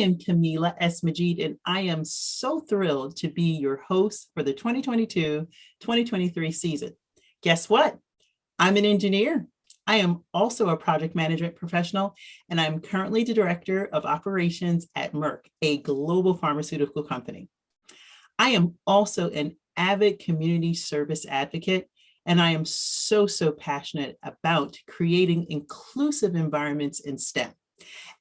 am Kameelah S. Majied, and I am so thrilled to be your host for the 2022-2023 season. Guess what? I'm an engineer. I am also a project management professional, and I'm currently the director of operations at Merck, a global pharmaceutical company. I am also an avid community service advocate, and I am so passionate about creating inclusive environments in STEM.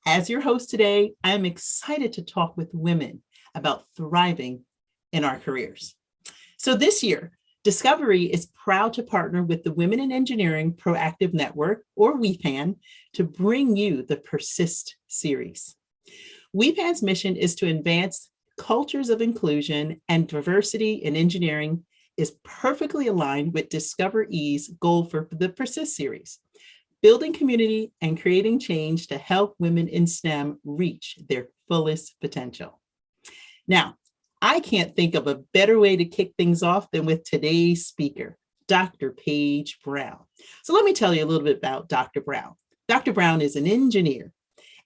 As your host today, I am excited to talk with women about thriving in our careers. So this year, Discovery is proud to partner with the Women in Engineering Proactive Network, or WEPAN, to bring you the Persist Series. WEPAN's mission is to advance cultures of inclusion and diversity in engineering is perfectly aligned with Discover E's goal for the Persist Series, building community and creating change to help women in STEM reach their fullest potential. Now, I can't think of a better way to kick things off than with today's speaker, Dr. Paige Brown. So let me tell you a little bit about Dr. Brown. Dr. Brown is an engineer,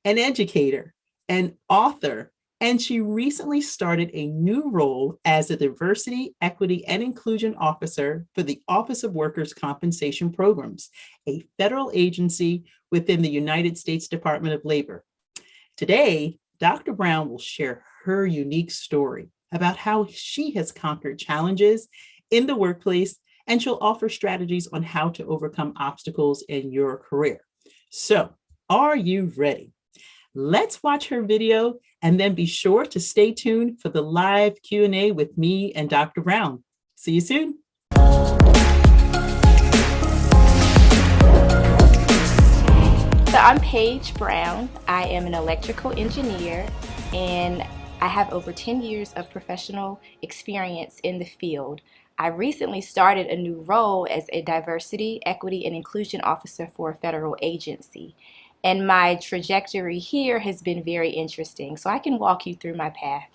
an educator, an author, and she recently started a new role as a Diversity, Equity, and Inclusion Officer for the Office of Workers' Compensation Programs, a federal agency within the United States Department of Labor. Today, Dr. Brown will share her unique story about how she has conquered challenges in the workplace, and she'll offer strategies on how to overcome obstacles in your career. So, are you ready? Let's watch her video and then be sure to stay tuned for the live Q&A with me and Dr. Brown. See you soon. So I'm Paige Brown. I am an electrical engineer and I have over 10 years of professional experience in the field. I recently started a new role as a Diversity, Equity, and Inclusion Officer for a federal agency. And my trajectory here has been very interesting, so I can walk you through my path.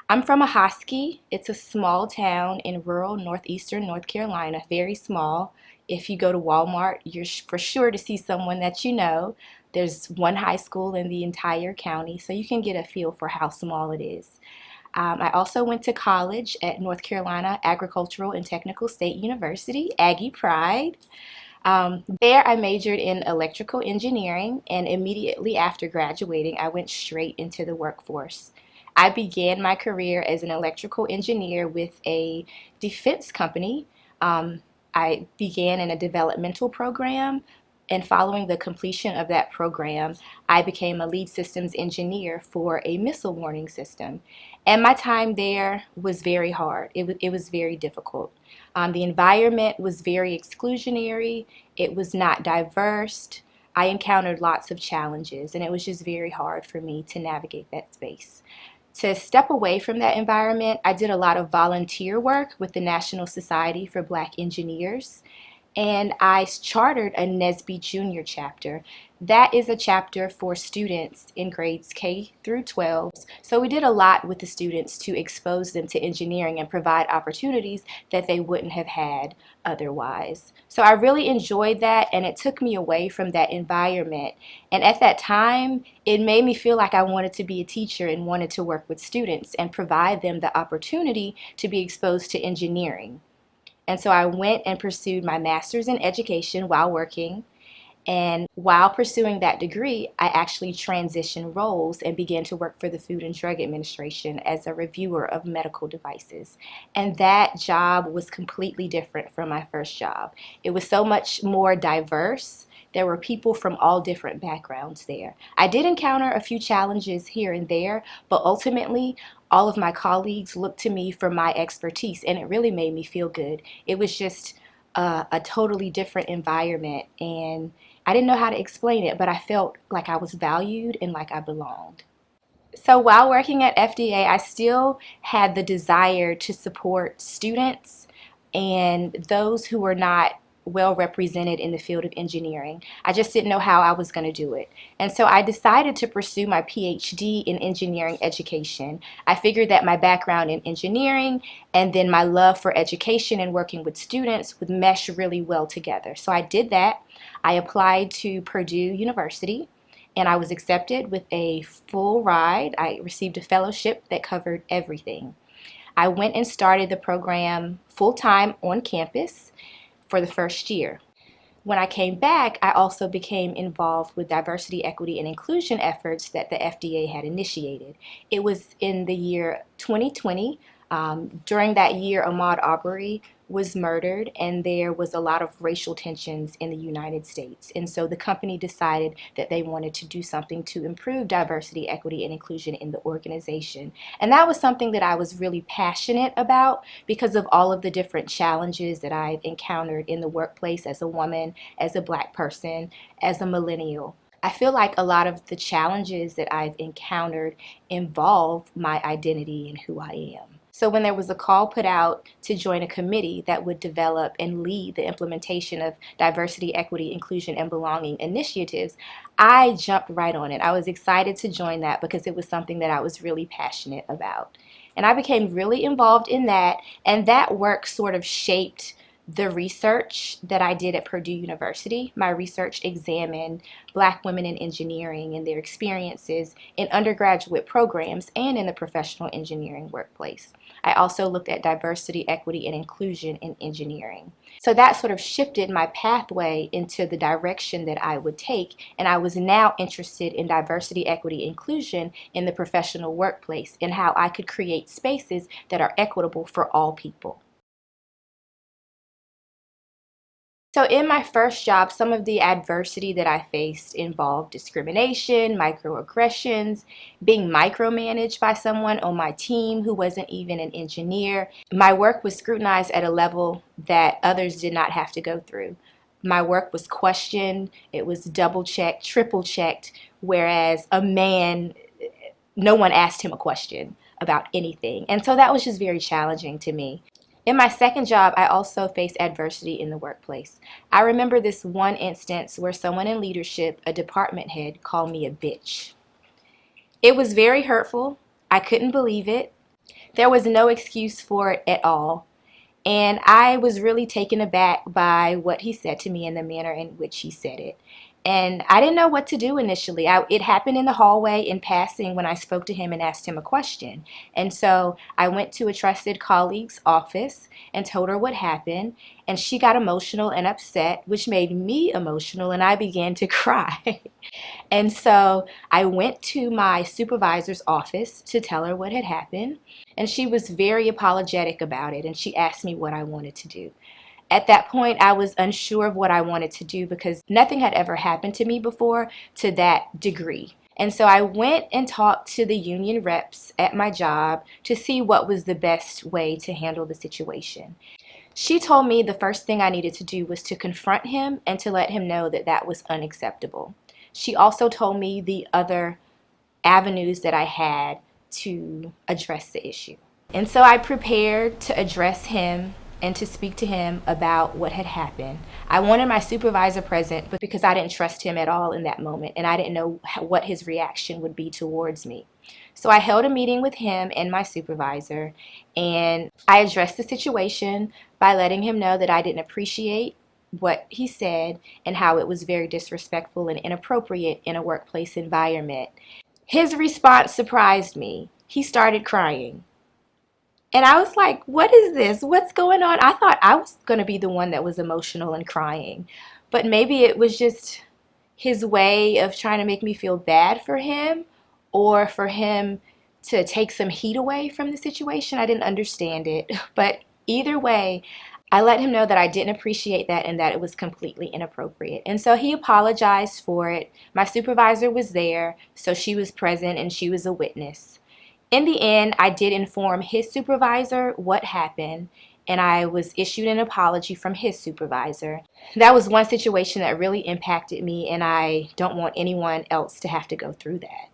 I'm from Ahoskie. It's a small town in rural northeastern North Carolina, very small. If you go to Walmart, you're for sure to see someone that you know. There's one high school in the entire county, so you can get a feel for how small it is. I also went to college at North Carolina Agricultural and Technical State University, Aggie Pride. There I majored in electrical engineering, and immediately after graduating, I went straight into the workforce. I began my career as an electrical engineer with a defense company. I began in a developmental program, and following the completion of that program, I became a lead systems engineer for a missile warning system. And my time there was very hard. It was very difficult. The environment was very exclusionary. It was not diverse. I encountered lots of challenges, and it was just very hard for me to navigate that space. To step away from that environment, I did a lot of volunteer work with the National Society for Black Engineers, and I chartered a NSBE Junior chapter. That is a chapter for students in grades K through 12. So we did a lot with the students to expose them to engineering and provide opportunities that they wouldn't have had otherwise. So I really enjoyed that, and it took me away from that environment. And at that time, it made me feel like I wanted to be a teacher and wanted to work with students and provide them the opportunity to be exposed to engineering. And so I went and pursued my master's in education while working. And while pursuing that degree, I actually transitioned roles and began to work for the Food and Drug Administration as a reviewer of medical devices. And that job was completely different from my first job. It was so much more diverse. There were people from all different backgrounds there. I did encounter a few challenges here and there, but ultimately, all of my colleagues looked to me for my expertise, and it really made me feel good. It was just a totally different environment, and I didn't know how to explain it, but I felt like I was valued and like I belonged. So while working at FDA, I still had the desire to support students and those who were not well represented in the field of engineering. I just didn't know how I was going to do it. And so I decided to pursue my PhD in engineering education. I figured that my background in engineering and then my love for education and working with students would mesh really well together. So I did that. I applied to Purdue University, and I was accepted with a full ride. I received a fellowship that covered everything. I went and started the program full-time on campus for the first year. When I came back, I also became involved with diversity, equity, and inclusion efforts that the FDA had initiated. It was in the year 2020. During that year, Ahmaud Arbery was murdered, and there was a lot of racial tensions in the United States. And so the company decided that they wanted to do something to improve diversity, equity, and inclusion in the organization. And that was something that I was really passionate about because of all of the different challenges that I've encountered in the workplace as a woman, as a Black person, as a millennial. I feel like a lot of the challenges that I've encountered involve my identity and who I am. So when there was a call put out to join a committee that would develop and lead the implementation of diversity, equity, inclusion, and belonging initiatives, I jumped right on it. I was excited to join that because it was something that I was really passionate about. And I became really involved in that, and that work sort of shaped the research that I did at Purdue University. My research examined Black women in engineering and their experiences in undergraduate programs and in the professional engineering workplace. I also looked at diversity, equity, and inclusion in engineering. So that sort of shifted my pathway into the direction that I would take, and I was now interested in diversity, equity, inclusion in the professional workplace and how I could create spaces that are equitable for all people. So in my first job, some of the adversity that I faced involved discrimination, microaggressions, being micromanaged by someone on my team who wasn't even an engineer. My work was scrutinized at a level that others did not have to go through. My work was questioned, it was double checked, triple checked, whereas a man, no one asked him a question about anything. And so that was just very challenging to me. In my second job, I also faced adversity in the workplace. I remember this one instance where someone in leadership, a department head, called me a bitch. It was very hurtful. I couldn't believe it. There was no excuse for it at all. And I was really taken aback by what he said to me and the manner in which he said it. And I didn't know what to do initially. It happened in the hallway in passing when I spoke to him and asked him a question. And so I went to a trusted colleague's office and told her what happened. And she got emotional and upset, which made me emotional, and I began to cry. And so I went to my supervisor's office to tell her what had happened. And she was very apologetic about it. And she asked me what I wanted to do. At that point, I was unsure of what I wanted to do because nothing had ever happened to me before to that degree. And so I went and talked to the union reps at my job to see what was the best way to handle the situation. She told me the first thing I needed to do was to confront him and to let him know that that was unacceptable. She also told me the other avenues that I had to address the issue. And so I prepared to address him and to speak to him about what had happened. I wanted my supervisor present, but because I didn't trust him at all in that moment, and I didn't know what his reaction would be towards me. So I held a meeting with him and my supervisor, and I addressed the situation by letting him know that I didn't appreciate what he said and how it was very disrespectful and inappropriate in a workplace environment. His response surprised me. He started crying. And I was like, what is this? What's going on? I thought I was going to be the one that was emotional and crying. But maybe it was just his way of trying to make me feel bad for him or for him to take some heat away from the situation. I didn't understand it. But either way, I let him know that I didn't appreciate that and that it was completely inappropriate. And so he apologized for it. My supervisor was there, so she was present and she was a witness. In the end, I did inform his supervisor what happened, and I was issued an apology from his supervisor. That was one situation that really impacted me, and I don't want anyone else to have to go through that.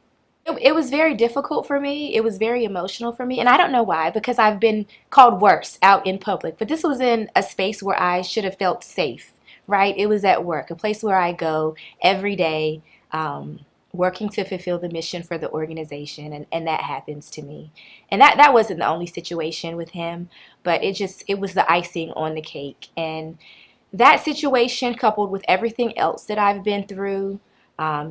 It was very difficult for me. It was very emotional for me, and I don't know why, because I've been called worse out in public. But this was in a space where I should have felt safe, right? It was at work, a place where I go every day, working to fulfill the mission for the organization, and that happens to me. And that wasn't the only situation with him, but it was the icing on the cake. And that situation, coupled with everything else that I've been through,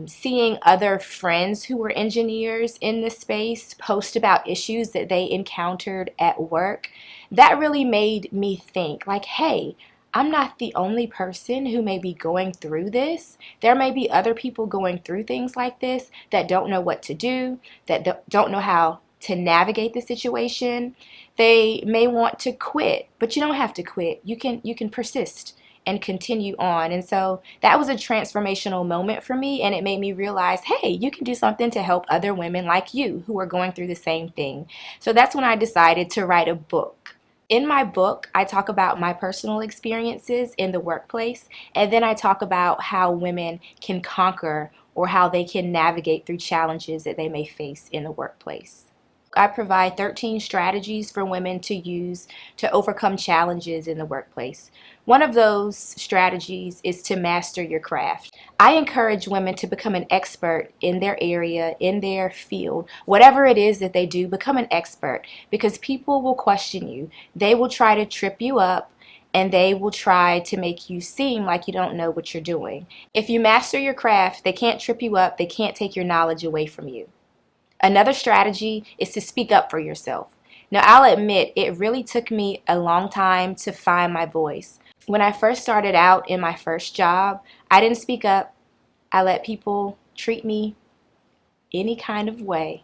Seeing other friends who were engineers in this space post about issues that they encountered at work, that really made me think like, hey, I'm not the only person who may be going through this. There may be other people going through things like this that don't know what to do, that don't know how to navigate the situation. They may want to quit, but you don't have to quit. You can persist and continue on. And so that was a transformational moment for me, and it made me realize, hey, you can do something to help other women like you who are going through the same thing. So that's when I decided to write a book. In my book, I talk about my personal experiences in the workplace, and then I talk about how women can conquer or how they can navigate through challenges that they may face in the workplace. I provide 13 strategies for women to use to overcome challenges in the workplace. One of those strategies is to master your craft. I encourage women to become an expert in their area, in their field, whatever it is that they do, become an expert, because people will question you. They will try to trip you up, and they will try to make you seem like you don't know what you're doing. If you master your craft, they can't trip you up, they can't take your knowledge away from you. Another strategy is to speak up for yourself. Now, I'll admit it really took me a long time to find my voice. When I first started out in my first job, I didn't speak up. I let people treat me any kind of way.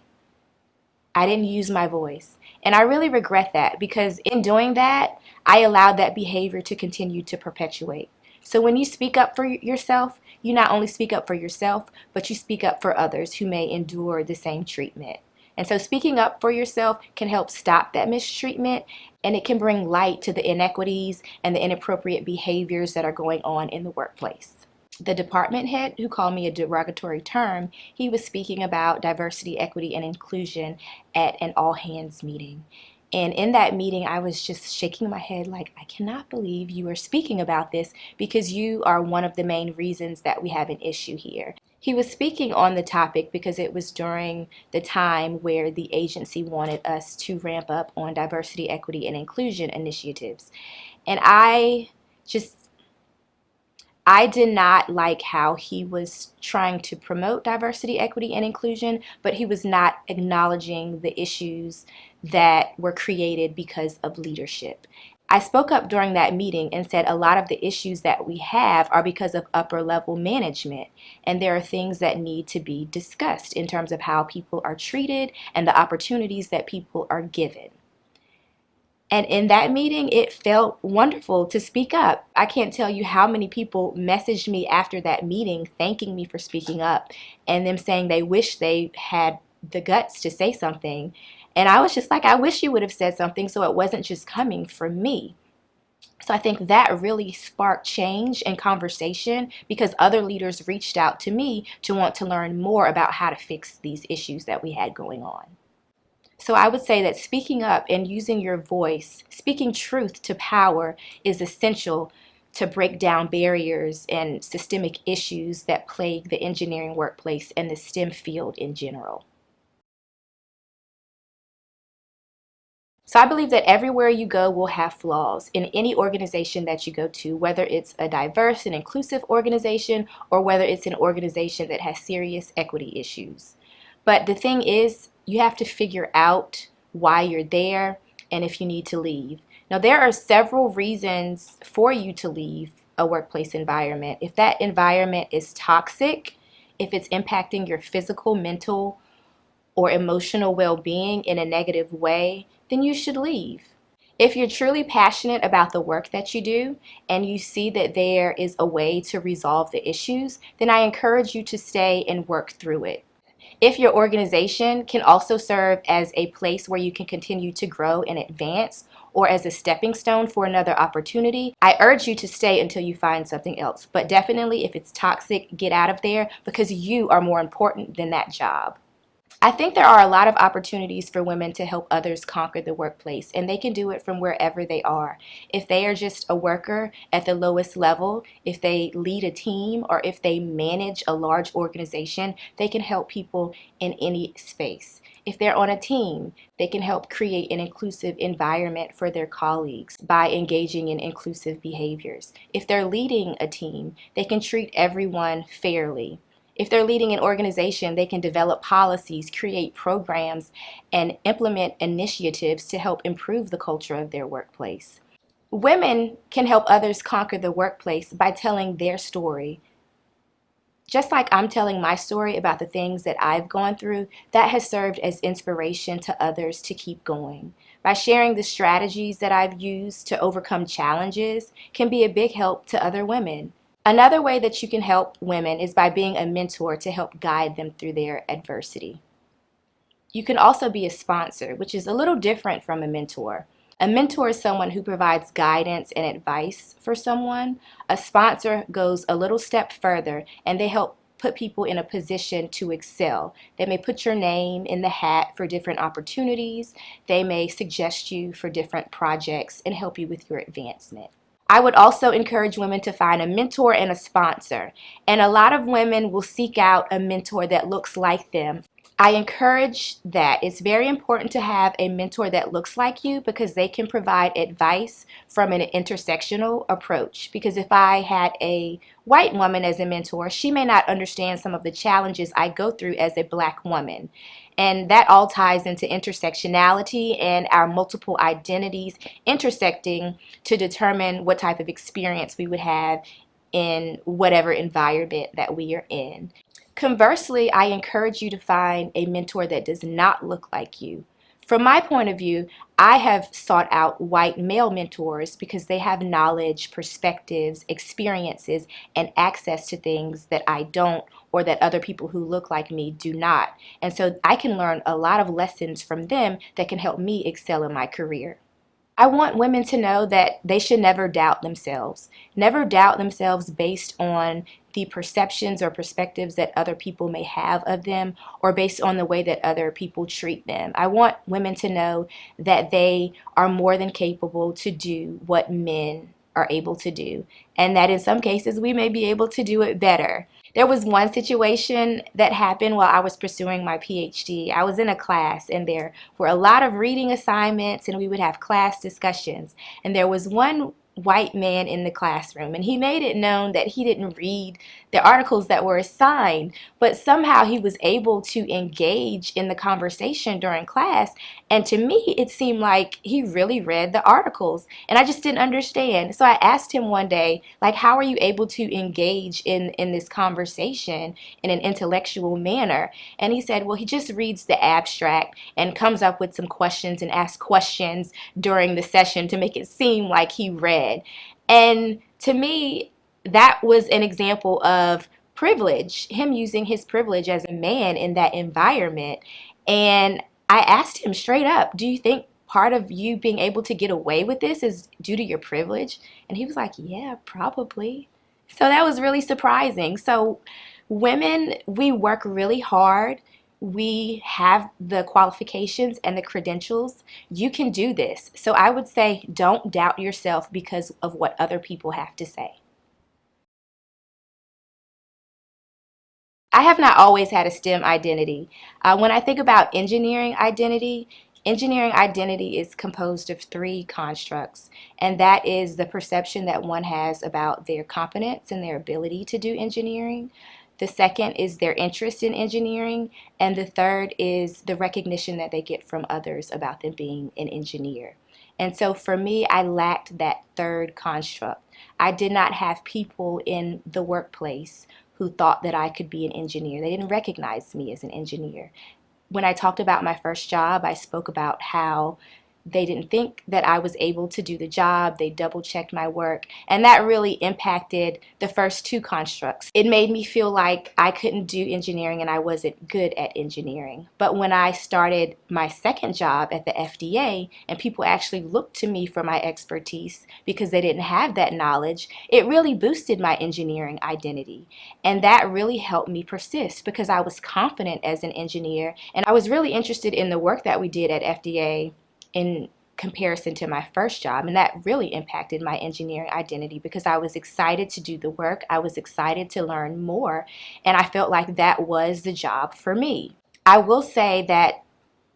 I didn't use my voice. And I really regret that, because in doing that, I allowed that behavior to continue to perpetuate. So when you speak up for yourself, you not only speak up for yourself, but you speak up for others who may endure the same treatment. And so speaking up for yourself can help stop that mistreatment, and it can bring light to the inequities and the inappropriate behaviors that are going on in the workplace. The department head, who called me a derogatory term, he was speaking about diversity, equity, and inclusion at an all-hands meeting. And in that meeting, I was just shaking my head like, I cannot believe you are speaking about this, because you are one of the main reasons that we have an issue here. He was speaking on the topic because it was during the time where the agency wanted us to ramp up on diversity, equity, and inclusion initiatives. And I did not like how he was trying to promote diversity, equity, and inclusion, but he was not acknowledging the issues that were created because of leadership. I spoke up during that meeting and said a lot of the issues that we have are because of upper level management, and there are things that need to be discussed in terms of how people are treated and the opportunities that people are given. And in that meeting, it felt wonderful to speak up. I can't tell you how many people messaged me after that meeting thanking me for speaking up, and them saying they wish they had the guts to say something. And I was just like, I wish you would have said something so it wasn't just coming from me. So I think that really sparked change and conversation, because other leaders reached out to me to want to learn more about how to fix these issues that we had going on. So I would say that speaking up and using your voice, speaking truth to power, is essential to break down barriers and systemic issues that plague the engineering workplace and the STEM field in general. So I believe that everywhere you go will have flaws in any organization that you go to, whether it's a diverse and inclusive organization or whether it's an organization that has serious equity issues. But the thing is, you have to figure out why you're there and if you need to leave. Now, there are several reasons for you to leave a workplace environment. If that environment is toxic, if it's impacting your physical, mental, or emotional well-being in a negative way, then you should leave. If you're truly passionate about the work that you do and you see that there is a way to resolve the issues, then I encourage you to stay and work through it. If your organization can also serve as a place where you can continue to grow and advance, or as a stepping stone for another opportunity, I urge you to stay until you find something else. But definitely, if it's toxic, get out of there, because you are more important than that job. I think there are a lot of opportunities for women to help others conquer the workplace, and they can do it from wherever they are. If they are just a worker at the lowest level, if they lead a team, or if they manage a large organization, they can help people in any space. If they're on a team, they can help create an inclusive environment for their colleagues by engaging in inclusive behaviors. If they're leading a team, they can treat everyone fairly. If they're leading an organization, they can develop policies, create programs, and implement initiatives to help improve the culture of their workplace. Women can help others conquer the workplace by telling their story. Just like I'm telling my story about the things that I've gone through, that has served as inspiration to others to keep going. By sharing the strategies that I've used to overcome challenges can be a big help to other women. Another way that you can help women is by being a mentor to help guide them through their adversity. You can also be a sponsor, which is a little different from a mentor. A mentor is someone who provides guidance and advice for someone. A sponsor goes a little step further and they help put people in a position to excel. They may put your name in the hat for different opportunities. They may suggest you for different projects and help you with your advancement. I would also encourage women to find a mentor and a sponsor. And a lot of women will seek out a mentor that looks like them. I encourage that. It's very important to have a mentor that looks like you because they can provide advice from an intersectional approach. Because if I had a white woman as a mentor, she may not understand some of the challenges I go through as a Black woman. And that all ties into intersectionality and our multiple identities intersecting to determine what type of experience we would have in whatever environment that we are in. Conversely, I encourage you to find a mentor that does not look like you. From my point of view, I have sought out white male mentors because they have knowledge, perspectives, experiences, and access to things that I don't or that other people who look like me do not. And so I can learn a lot of lessons from them that can help me excel in my career. I want women to know that they should never doubt themselves. Never doubt themselves based on the perceptions or perspectives that other people may have of them or based on the way that other people treat them. I want women to know that they are more than capable to do what men are able to do, and that in some cases we may be able to do it better. There was one situation that happened while I was pursuing my PhD. I was in a class and there were a lot of reading assignments and we would have class discussions. And there was one white man in the classroom and he made it known that he didn't read the articles that were assigned, but somehow he was able to engage in the conversation during class. And to me, it seemed like he really read the articles and I just didn't understand. So I asked him one day, like, how are you able to engage in this conversation in an intellectual manner? And he said, well, he just reads the abstract and comes up with some questions and asks questions during the session to make it seem like he read. And to me, that was an example of privilege, him using his privilege as a man in that environment. And I asked him straight up, do you think part of you being able to get away with this is due to your privilege? And he was like, yeah, probably. So that was really surprising. So women, we work really hard. We have the qualifications and the credentials. You can do this. So I would say don't doubt yourself because of what other people have to say. I have not always had a STEM identity. When I think about engineering identity is composed of three constructs, and that is the perception that one has about their competence and their ability to do engineering. The second is their interest in engineering, and the third is the recognition that they get from others about them being an engineer. And so for me, I lacked that third construct. I did not have people in the workplace who thought that I could be an engineer. They didn't recognize me as an engineer. When I talked about my first job, I spoke about how they didn't think that I was able to do the job. They double checked my work. And that really impacted the first two constructs. It made me feel like I couldn't do engineering and I wasn't good at engineering. But when I started my second job at the FDA and people actually looked to me for my expertise because they didn't have that knowledge, it really boosted my engineering identity. And that really helped me persist because I was confident as an engineer and I was really interested in the work that we did at FDA in comparison to my first job, and that really impacted my engineering identity because I was excited to do the work, I was excited to learn more, and I felt like that was the job for me. I will say that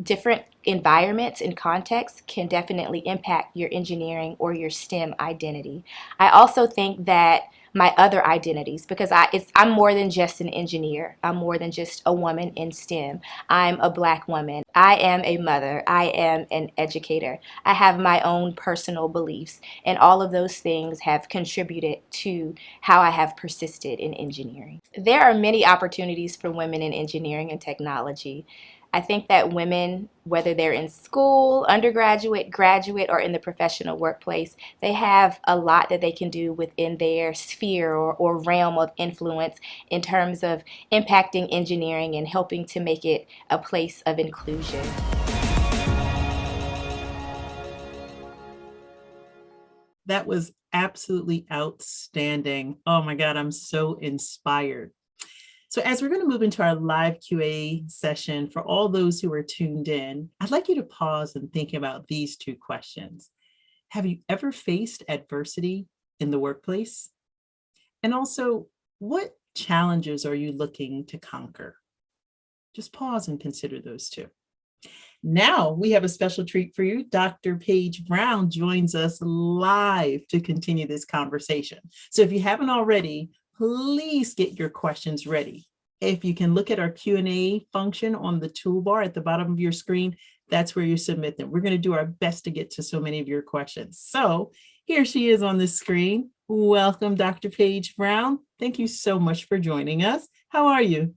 different environments and contexts can definitely impact your engineering or your STEM identity. I also think that my other identities, because I'm more than just an engineer. I'm more than just a woman in STEM. I'm a Black woman. I am a mother. I am an educator. I have my own personal beliefs, and all of those things have contributed to how I have persisted in engineering. There are many opportunities for women in engineering and technology. I think that women, whether they're in school, undergraduate, graduate, or in the professional workplace, they have a lot that they can do within their sphere or realm of influence in terms of impacting engineering and helping to make it a place of inclusion. That was absolutely outstanding. Oh my God, I'm so inspired. So as we're going to move into our live QA session, for all those who are tuned in, I'd like you to pause and think about these two questions. Have you ever faced adversity in the workplace? And also, what challenges are you looking to conquer? Just pause and consider those two. Now we have a special treat for you. Dr. Paige Brown joins us live to continue this conversation. So if you haven't already, please get your questions ready. If you can look at our Q&A function on the toolbar at the bottom of your screen, that's where you submit them. We're going to do our best to get to so many of your questions. So here she is on the screen. Welcome, Dr. Paige Brown. Thank you so much for joining us. How are you?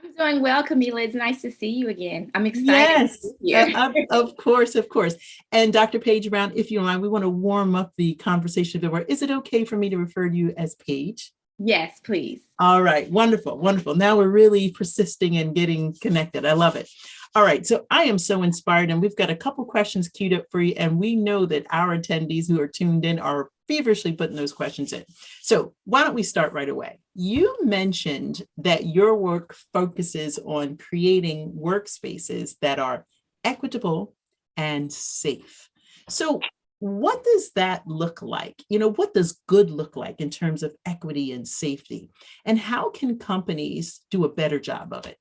I'm doing well, Kameelah. It's nice to see you again. I'm excited. Yes, of course. And Dr. Paige Brown, if you don't mind, we want to warm up the conversation a bit more. Is it okay for me to refer to you as Paige? Yes, please. All right, wonderful. Now we're really persisting and getting connected. I love it. All right, so I am so inspired, and we've got a couple questions queued up for you, and we know that our attendees who are tuned in are feverishly putting those questions in. So why don't we start right away? You mentioned that your work focuses on creating workspaces that are equitable and safe. So what does that look like? What does good look like in terms of equity and safety? And how can companies do a better job of it?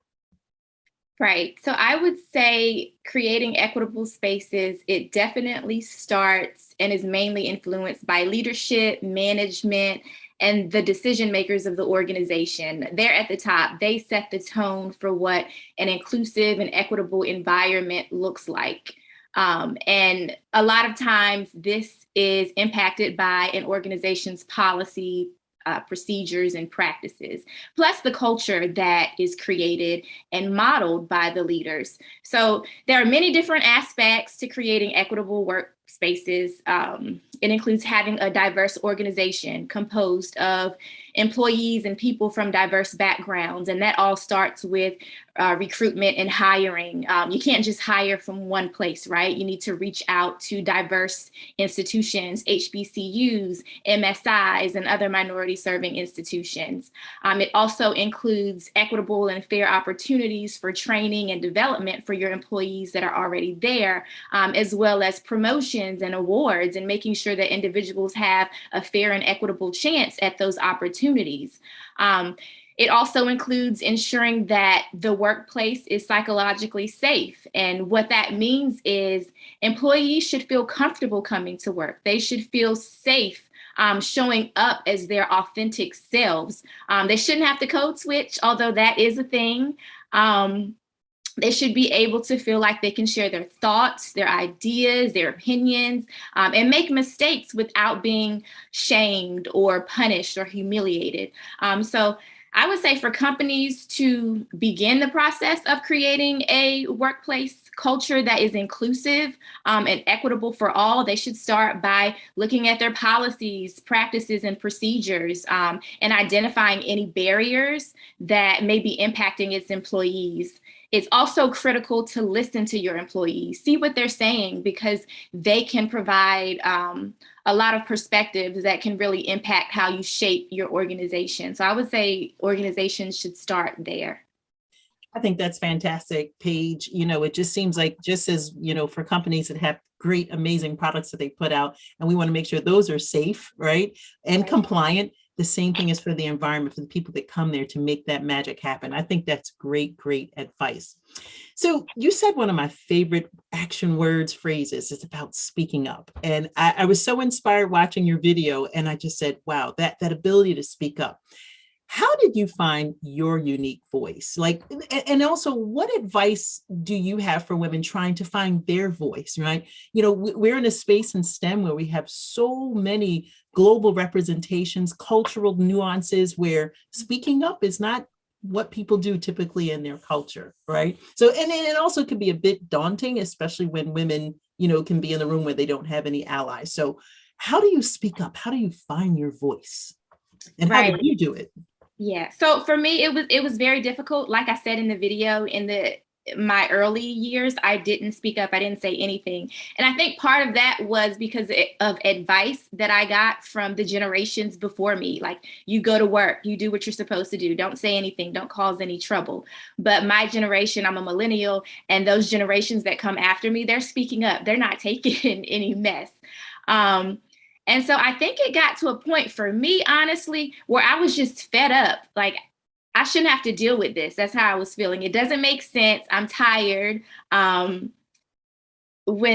Right. So I would say creating equitable spaces, it definitely starts and is mainly influenced by leadership, management, and the decision makers of the organization. They're at the top. They set the tone for what an inclusive and equitable environment looks like. And a lot of times this is impacted by an organization's policy, procedures and practices, plus the culture that is created and modeled by the leaders. So there are many different aspects to creating equitable workspaces. It includes having a diverse organization composed of employees and people from diverse backgrounds. And that all starts with recruitment and hiring. You can't just hire from one place, right? You need to reach out to diverse institutions, HBCUs, MSIs, and other minority serving institutions. It also includes equitable and fair opportunities for training and development for your employees that are already there, as well as promotions and awards, and making sure that individuals have a fair and equitable chance at those opportunities. It also includes ensuring that the workplace is psychologically safe. And what that means is employees should feel comfortable coming to work. They should feel safe showing up as their authentic selves. They shouldn't have to code switch, although that is a thing. They should be able to feel like they can share their thoughts, their ideas, their opinions, and make mistakes without being shamed or punished or humiliated. So I would say for companies to begin the process of creating a workplace culture that is inclusive and equitable for all, they should start by looking at their policies, practices, and procedures, and identifying any barriers that may be impacting its employees. It's also critical to listen to your employees, see what they're saying, because they can provide a lot of perspectives that can really impact how you shape your organization. So I would say organizations should start there. I think that's fantastic, Paige. It just seems like just as, for companies that have great, amazing products that they put out, and we want to make sure those are safe, right? And compliant. The same thing is for the environment, for the people that come there to make that magic happen. I think that's great, great advice. So you said one of my favorite action words, phrases, is about speaking up. And I was so inspired watching your video. And I just said, wow, that ability to speak up. How did you find your unique voice? And also, what advice do you have for women trying to find their voice, right? We're in a space in STEM where we have so many global representations, cultural nuances, where speaking up is not what people do typically in their culture, right? So, and it also can be a bit daunting, especially when women, can be in the room where they don't have any allies. So how do you speak up? How do you find your voice? And how did you do it? Yeah. So for me, it was very difficult. Like I said in the video, in my early years, I didn't speak up. I didn't say anything. And I think part of that was because of advice that I got from the generations before me. Like, you go to work, you do what you're supposed to do. Don't say anything. Don't cause any trouble. But my generation, I'm a millennial, and those generations that come after me, they're speaking up. They're not taking any mess. And so I think it got to a point for me, honestly, where I was just fed up. Like, I shouldn't have to deal with this. That's how I was feeling. It doesn't make sense. I'm tired. When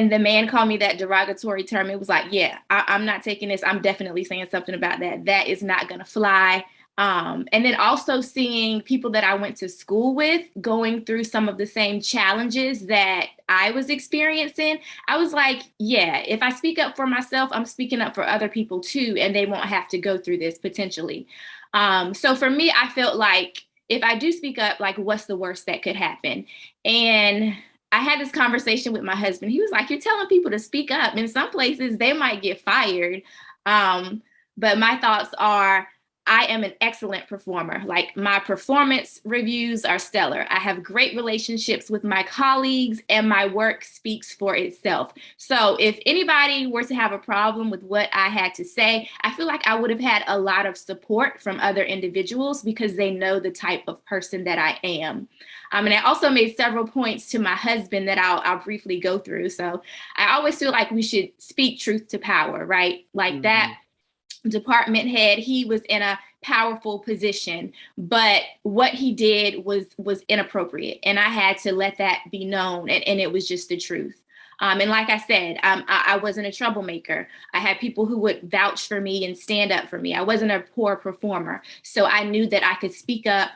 the man called me that derogatory term, it was like, yeah, I'm not taking this. I'm definitely saying something about that. That is not going to fly. And then also seeing people that I went to school with going through some of the same challenges that I was experiencing, I was like, yeah, if I speak up for myself, I'm speaking up for other people too, and they won't have to go through this potentially. So for me, I felt like if I do speak up, like, what's the worst that could happen? And I had this conversation with my husband. He was like, you're telling people to speak up. In some places, they might get fired. But my thoughts are, I am an excellent performer. Like, my performance reviews are stellar. I have great relationships with my colleagues, and my work speaks for itself. So if anybody were to have a problem with what I had to say, I feel like I would have had a lot of support from other individuals because they know the type of person that I am. And I also made several points to my husband that I'll briefly go through. So I always feel like we should speak truth to power, right? Like, that department head, he was in a powerful position, but what he did was inappropriate. And I had to let that be known. And it was just the truth. And like I said, I wasn't a troublemaker. I had people who would vouch for me and stand up for me. I wasn't a poor performer. So I knew that I could speak up.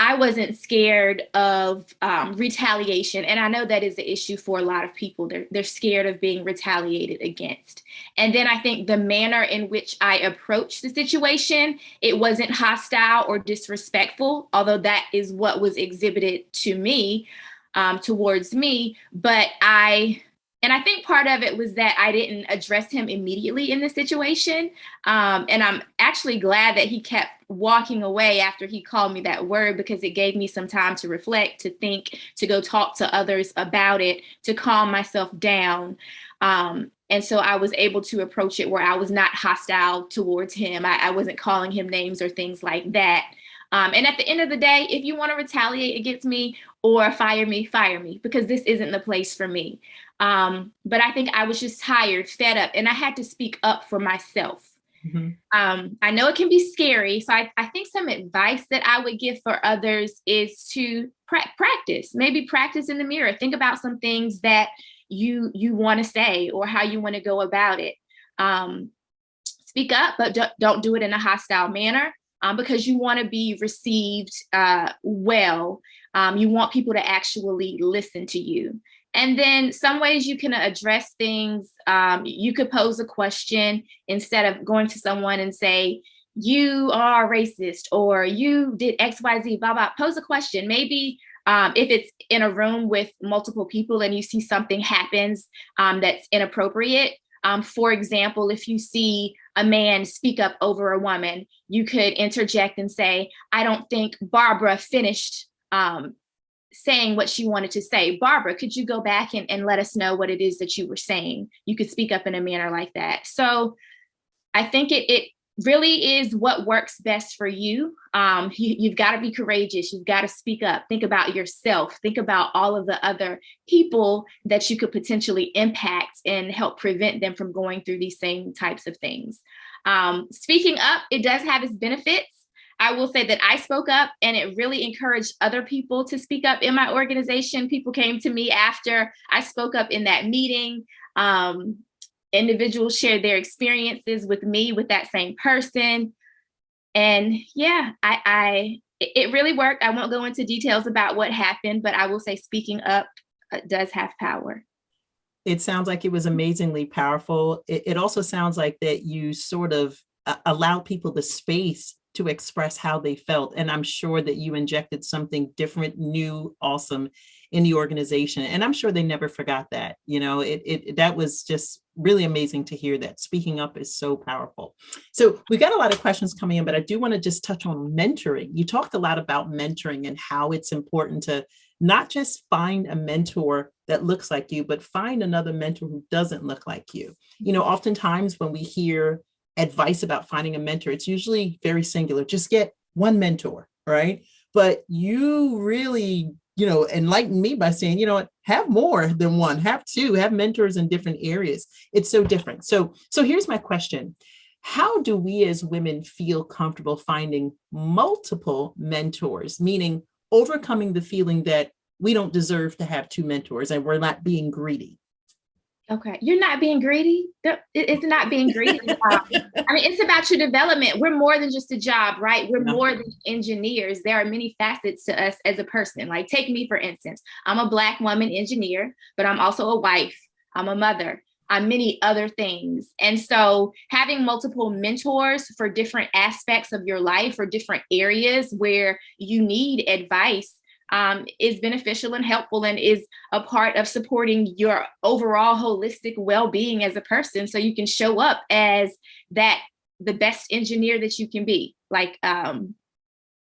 I wasn't scared of retaliation. And I know that is the issue for a lot of people. They're scared of being retaliated against. And then I think the manner in which I approached the situation, it wasn't hostile or disrespectful, although that is what was exhibited to me, towards me. But I think part of it was that I didn't address him immediately in the situation. And I'm actually glad that he kept walking away after he called me that word, because it gave me some time to reflect, to think, to go talk to others about it, to calm myself down. And so I was able to approach it where I was not hostile towards him. I wasn't calling him names or things like that. And at the end of the day, if you want to retaliate against me or fire me, because this isn't the place for me. But I think I was just tired, fed up, and I had to speak up for myself. I know it can be scary. So I think some advice that I would give for others is to practice, maybe practice in the mirror. Think about some things that you want to say or how you want to go about it. Speak up, but don't do it in a hostile manner. Because you want to be received well. You want people to actually listen to you. And then some ways you can address things. You could pose a question instead of going to someone and say, you are racist, or you did X, Y, Z, blah, blah. Pose a question. Maybe if it's in a room with multiple people and you see something happens that's inappropriate. For example, if you see a man speak up over a woman, you could interject and say, I don't think Barbara finished saying what she wanted to say. Barbara, could you go back and let us know what it is that you were saying? You could speak up in a manner like that. So I think it really is what works best for you. You've got to be courageous. You've got to speak up. Think about yourself. Think about all of the other people that you could potentially impact and help prevent them from going through these same types of things. Speaking up, it does have its benefits. I will say that I spoke up and it really encouraged other people to speak up in my organization. People came to me after I spoke up in that meeting. Individuals shared their experiences with me with that same person. And yeah, it really worked. I won't go into details about what happened, but I will say speaking up does have power. It sounds like it was amazingly powerful. It also sounds like that you sort of allowed people the space to express how they felt. And I'm sure that you injected something different, new, awesome in the organization. And I'm sure they never forgot that. You know, that was just really amazing to hear that. Speaking up is so powerful. So we got a lot of questions coming in, but I do want to just touch on mentoring. You talked a lot about mentoring and how it's important to not just find a mentor that looks like you, but find another mentor who doesn't look like you. You know, oftentimes when we hear advice about finding a mentor, it's usually very singular. Just get one mentor, right? But you really, enlighten me by saying, have more than one, have two, have mentors in different areas. It's so different. So here's my question. How do we as women feel comfortable finding multiple mentors, meaning overcoming the feeling that we don't deserve to have two mentors and we're not being greedy? Okay, you're not being greedy. It's not being greedy. It's about your development. We're more than just a job, right? We're more than engineers. There are many facets to us as a person. Like take me, for instance. I'm a Black woman engineer, but I'm also a wife. I'm a mother. I'm many other things. And so having multiple mentors for different aspects of your life or different areas where you need advice is beneficial and helpful and is a part of supporting your overall holistic well-being as a person, so you can show up as the best engineer that you can be. Like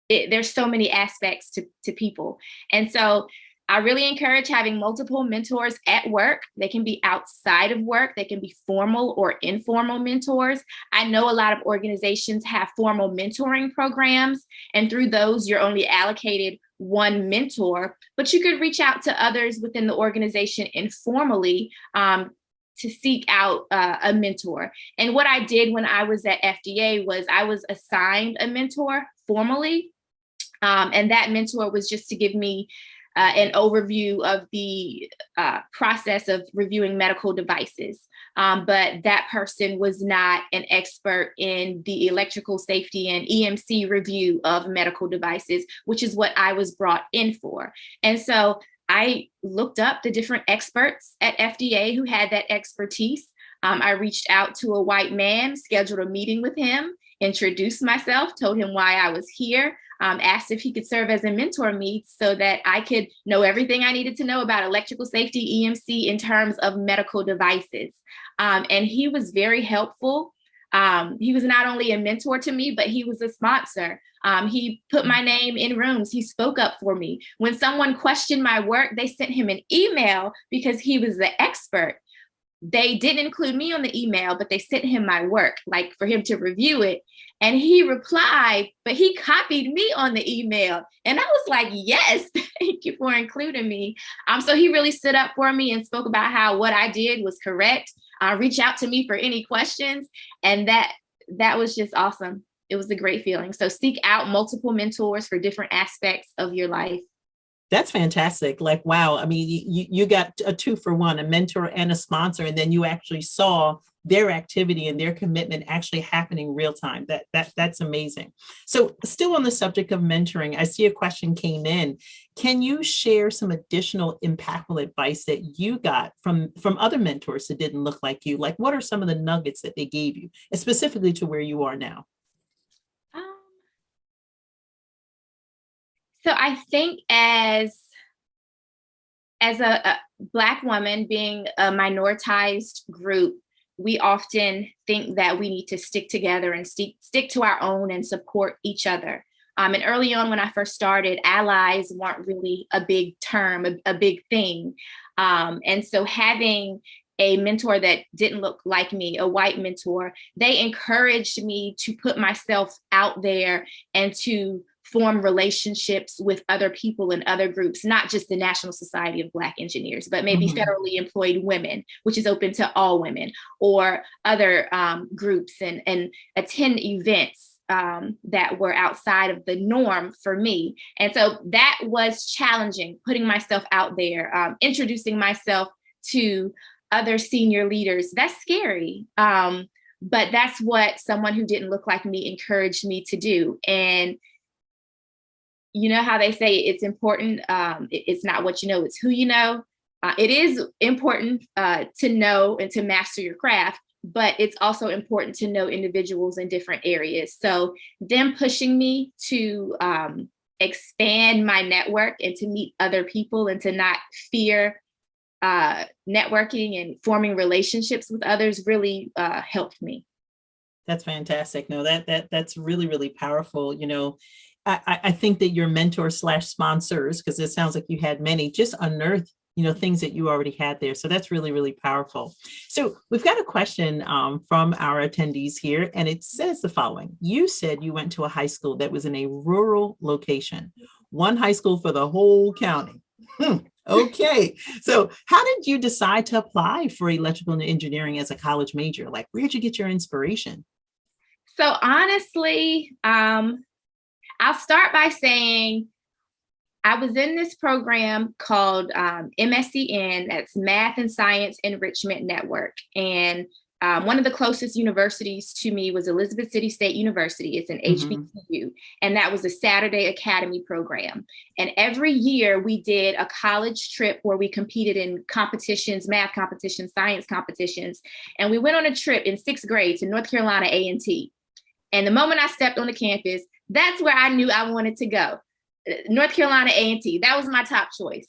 there's so many aspects to people. And so I really encourage having multiple mentors at work. They can be outside of work. They can be formal or informal mentors. I know a lot of organizations have formal mentoring programs, and through those, you're only allocated one mentor, but you could reach out to others within the organization informally to seek out a mentor. And what I did when I was at FDA was I was assigned a mentor formally. And that mentor was just to give me an overview of the process of reviewing medical devices. But that person was not an expert in the electrical safety and EMC review of medical devices, which is what I was brought in for. And so I looked up the different experts at FDA who had that expertise. I reached out to a white man, scheduled a meeting with him, introduced myself, told him why I was here, asked if he could serve as a mentor me so that I could know everything I needed to know about electrical safety, EMC in terms of medical devices. And he was very helpful. He was not only a mentor to me, but he was a sponsor. He put my name in rooms. He spoke up for me. When someone questioned my work, they sent him an email because he was the expert. They didn't include me on the email, but they sent him my work, like for him to review it. And he replied, but he copied me on the email. And I was like, yes, thank you for including me. So he really stood up for me and spoke about how what I did was correct. Reach out to me for any questions. And that was just awesome. It was a great feeling. So seek out multiple mentors for different aspects of your life. That's fantastic. Like, wow. I mean, you got a 2-for-1, a mentor and a sponsor, and then you actually saw their activity and their commitment actually happening real time. That's amazing. So still on the subject of mentoring, I see a question came in. Can you share some additional impactful advice that you got from other mentors that didn't look like you? Like, what are some of the nuggets that they gave you, specifically to where you are now? So I think as a Black woman, being a minoritized group, we often think that we need to stick together and stick to our own and support each other. And early on when I first started, allies weren't really a big term, a big thing. And so having a mentor that didn't look like me, a white mentor, they encouraged me to put myself out there and to form relationships with other people in other groups, not just the National Society of Black Engineers, but maybe federally employed women, which is open to all women, or other groups, and attend events that were outside of the norm for me. And so that was challenging, putting myself out there, introducing myself to other senior leaders. That's scary. But that's what someone who didn't look like me encouraged me to do. And you know how they say it's important, it's not what you know, it's who you know. It is important to know and to master your craft, but it's also important to know individuals in different areas. So them pushing me to expand my network and to meet other people and to not fear networking and forming relationships with others really helped me. That's fantastic. No, that's really, really powerful. You know, I think that your mentor slash sponsors, because it sounds like you had many, just unearthed, you know, things that you already had there. So that's really, really powerful. So we've got a question from our attendees here, and it says the following. You said you went to a high school that was in a rural location, one high school for the whole county. Okay. So how did you decide to apply for electrical engineering as a college major? Like, where'd you get your inspiration? So honestly, I'll start by saying I was in this program called MSCN, that's Math and Science Enrichment Network. And one of the closest universities to me was Elizabeth City State University. It's an HBCU, and that was a Saturday Academy program. And every year we did a college trip where we competed in competitions, math competitions, science competitions. And we went on a trip in 6th grade to North Carolina A&T. And the moment I stepped on the campus, that's where I knew I wanted to go. North Carolina A&T, that was my top choice.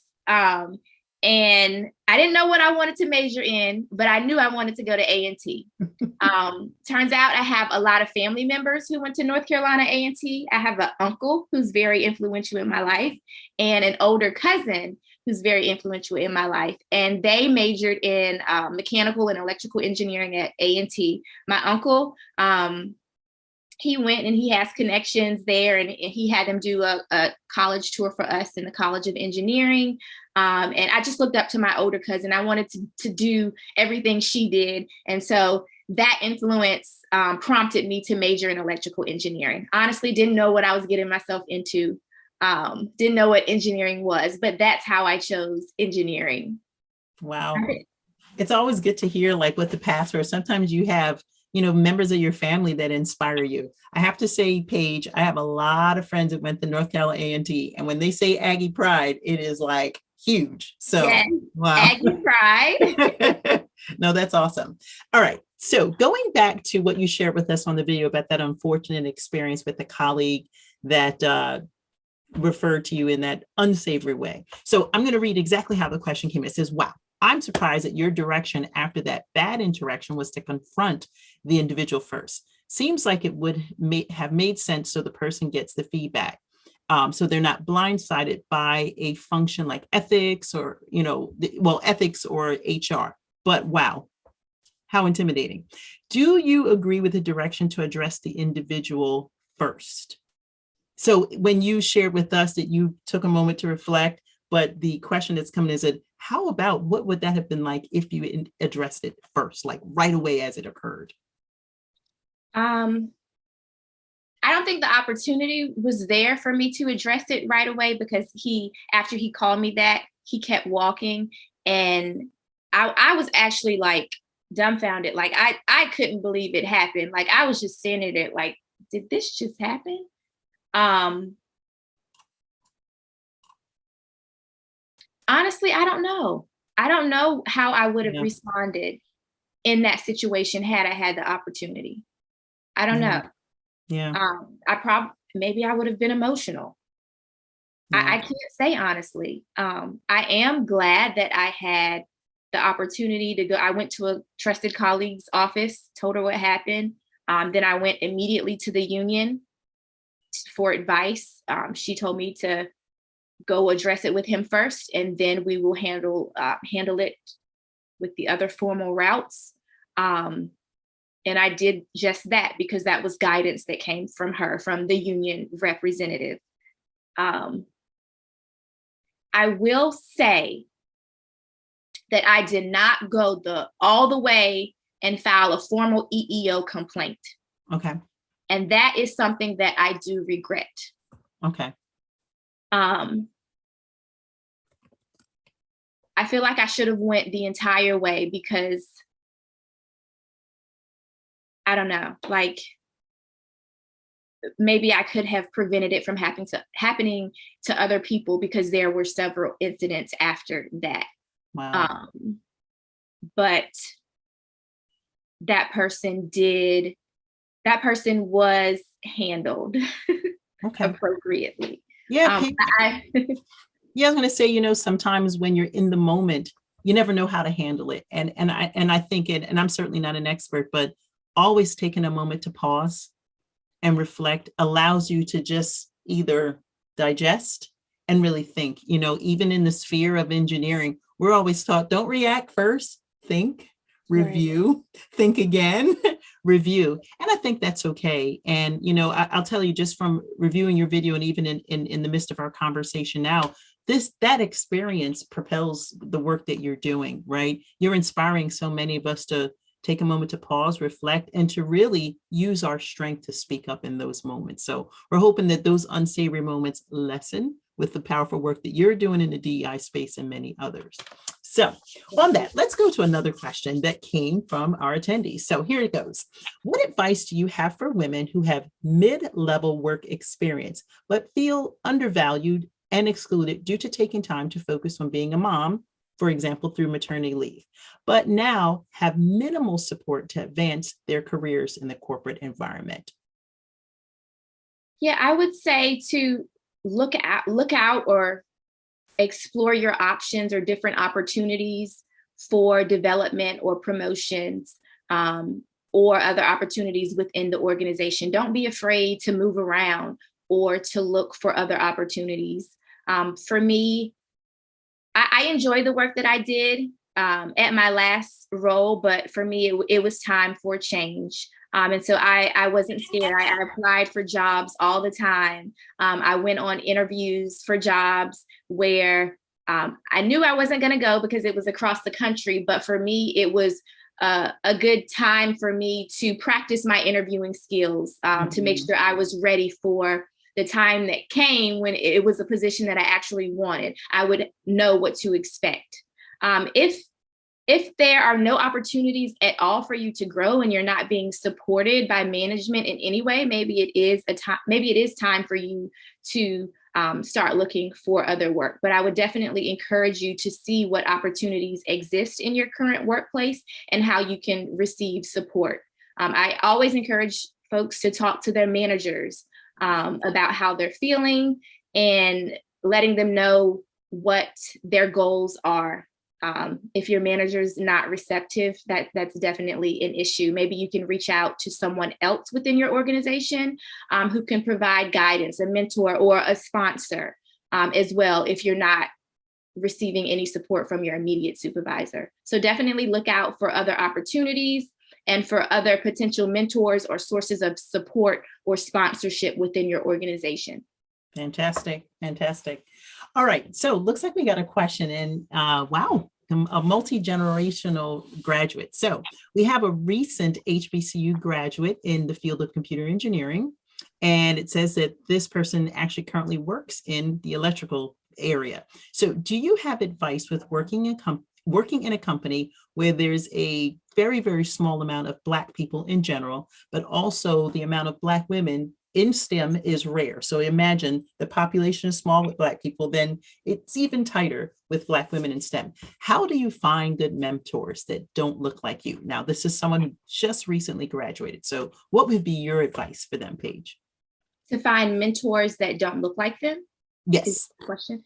And I didn't know what I wanted to major in, but I knew I wanted to go to A&T. Turns out I have a lot of family members who went to North Carolina A&T. I have an uncle who's very influential in my life and an older cousin who's very influential in my life. And they majored in mechanical and electrical engineering at A&T. My uncle, he went and he has connections there, and he had them do a college tour for us in the College of Engineering. And I just looked up to my older cousin. I wanted to do everything she did. And so that influence prompted me to major in electrical engineering. Honestly, didn't know what I was getting myself into. Didn't know what engineering was, but that's how I chose engineering. Wow. It's always good to hear like what the paths were. Sometimes you have, you know, members of your family that inspire you. I have to say, Paige, I have a lot of friends that went to North Carolina A&T, and when they say Aggie pride, it is like huge. So, yes, wow. Aggie pride. No, that's awesome. All right. So going back to what you shared with us on the video about that unfortunate experience with the colleague that referred to you in that unsavory way. So I'm going to read exactly how the question came. It says, wow, I'm surprised that your direction after that bad interaction was to confront the individual first. Seems like it would have made sense so the person gets the feedback. So they're not blindsided by a function like ethics or, you know, ethics or HR. But wow, how intimidating. Do you agree with the direction to address the individual first? So when you shared with us that you took a moment to reflect, but the question that's coming is that how about what would that have been like if you addressed it first, like right away as it occurred? I don't think the opportunity was there for me to address it right away, because after he called me that, he kept walking, and I was actually like dumbfounded. Like I couldn't believe it happened. Like I was just standing there like, did this just happen? Honestly, I don't know. I don't know how I would have responded in that situation had I had the opportunity. I don't know. Yeah. Maybe I would have been emotional. Yeah. I can't say honestly. I am glad that I had the opportunity to go. I went to a trusted colleague's office, told her what happened. Then I went immediately to the union for advice. She told me to go address it with him first, and then we will handle it with the other formal routes. And I did just that because that was guidance that came from her, from the union representative. I will say that I did not go all the way and file a formal EEO complaint. Okay. And that is something that I do regret. Okay. I feel like I should have went the entire way because I don't know, like maybe I could have prevented it from happening to other people because there were several incidents after that. Wow. But that person was handled Okay. appropriately. Yeah. Yeah, I was going to say, sometimes when you're in the moment, you never know how to handle it. And I think and I'm certainly not an expert, but always taking a moment to pause and reflect allows you to just either digest and really think. Even in the sphere of engineering, we're always taught, don't react first, think, review, think again, review. And I think that's okay. And, I'll tell you, just from reviewing your video and even in the midst of our conversation now, that experience propels the work that you're doing, right? You're inspiring so many of us to take a moment to pause, reflect, and to really use our strength to speak up in those moments. So we're hoping that those unsavory moments lessen with the powerful work that you're doing in the DEI space and many others. So on that, let's go to another question that came from our attendees. So here it goes. What advice do you have for women who have mid-level work experience, but feel undervalued and excluded due to taking time to focus on being a mom, for example, through maternity leave, but now have minimal support to advance their careers in the corporate environment? Yeah, I would say to look out or explore your options or different opportunities for development or promotions, or other opportunities within the organization. Don't be afraid to move around or to look for other opportunities. For me, I enjoy the work that I did at my last role, but for me, it was time for change. And so I wasn't scared. I applied for jobs all the time. I went on interviews for jobs where I knew I wasn't going to go because it was across the country. But for me, it was a good time for me to practice my interviewing skills, to make sure I was ready for the time that came when it was a position that I actually wanted. I would know what to expect. If there are no opportunities at all for you to grow and you're not being supported by management in any way, maybe it is time for you to start looking for other work. But I would definitely encourage you to see what opportunities exist in your current workplace and how you can receive support. I always encourage folks to talk to their managers about how they're feeling and letting them know what their goals are. If your manager's not receptive, that's definitely an issue. Maybe you can reach out to someone else within your organization who can provide guidance, a mentor or a sponsor as well, if you're not receiving any support from your immediate supervisor. So definitely look out for other opportunities and for other potential mentors or sources of support or sponsorship within your organization. Fantastic. Fantastic. All right. So looks like we got a question and wow, a multi-generational graduate. So we have a recent HBCU graduate in the field of computer engineering. And it says that this person actually currently works in the electrical area. So do you have advice with working in a company where there's a very, very small amount of Black people in general, but also the amount of Black women in STEM is rare? So imagine the population is small with Black people, then it's even tighter with Black women in STEM. How do you find good mentors that don't look like you? Now, this is someone who just recently graduated. So what would be your advice for them, Paige? To find mentors that don't look like them? Yes. Question.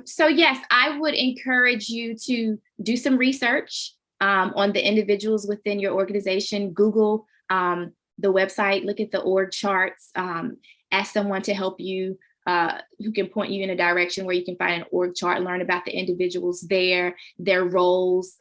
So yes, I would encourage you to do some research on the individuals within your organization. Google the website, look at the org charts, ask someone to help you who can point you in a direction where you can find an org chart, learn about the individuals there, their roles,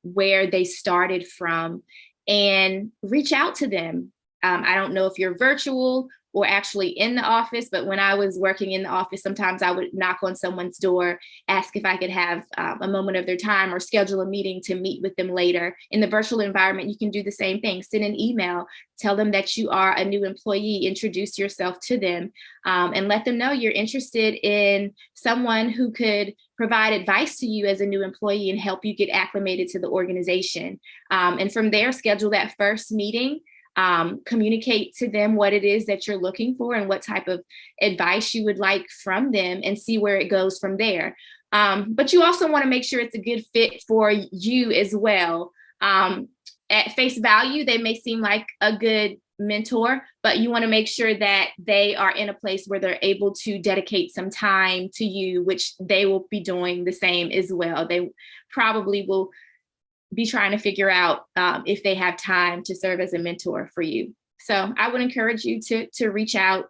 where they started from, and reach out to them. I don't know if you're virtual or actually in the office, but when I was working in the office, sometimes I would knock on someone's door, ask if I could have a moment of their time or schedule a meeting to meet with them later. In the virtual environment, you can do the same thing. Send an email, tell them that you are a new employee, introduce yourself to them, and let them know you're interested in someone who could provide advice to you as a new employee and help you get acclimated to the organization. And from there, schedule that first meeting. Communicate to them what it is that you're looking for and what type of advice you would like from them, and see where it goes from there. But you also want to make sure it's a good fit for you as well. At face value, they may seem like a good mentor, but you want to make sure that they are in a place where they're able to dedicate some time to you, which they will be doing the same as well. They probably will be trying to figure out if they have time to serve as a mentor for you. So I would encourage you to reach out.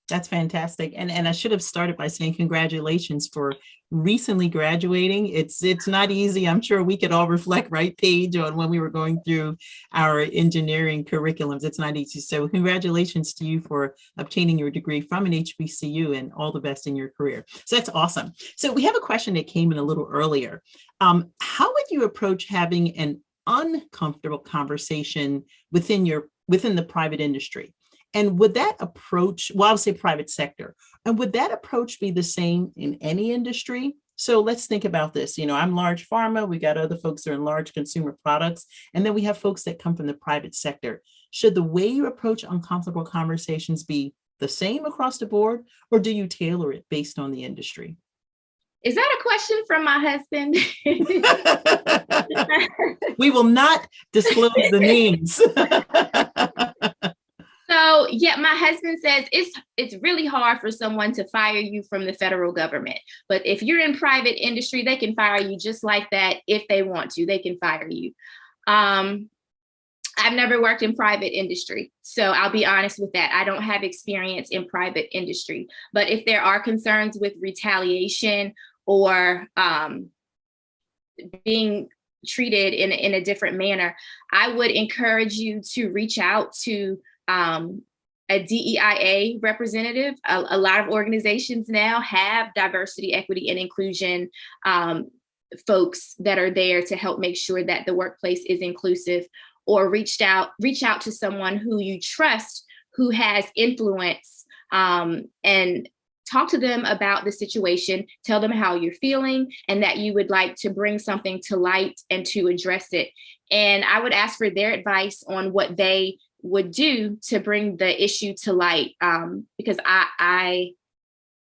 That's fantastic. And I should have started by saying congratulations for recently graduating. It's not easy. I'm sure we could all reflect, right, Paige, on when we were going through our engineering curriculums. It's not easy. So congratulations to you for obtaining your degree from an HBCU, and all the best in your career. So that's awesome. So we have a question that came in a little earlier. How would you approach having an uncomfortable conversation within the private industry? And would that approach, well, I would say private sector, and would that approach be the same in any industry? So let's think about this. I'm large pharma. We got other folks that are in large consumer products. And then we have folks that come from the private sector. Should the way you approach uncomfortable conversations be the same across the board, or do you tailor it based on the industry? Is that a question from my husband? We will not disclose the names. So yeah, my husband says it's really hard for someone to fire you from the federal government. But if you're in private industry, they can fire you just like that. If they want to, they can fire you. I've never worked in private industry, so I'll be honest with that. I don't have experience in private industry. But if there are concerns with retaliation or being treated in a different manner, I would encourage you to reach out to a DEIA representative. A lot of organizations now have diversity, equity, and inclusion folks that are there to help make sure that the workplace is inclusive. Or reach out to someone who you trust, who has influence, and talk to them about the situation. Tell them how you're feeling and that you would like to bring something to light and to address it. And I would ask for their advice on what they would do to bring the issue to light, because I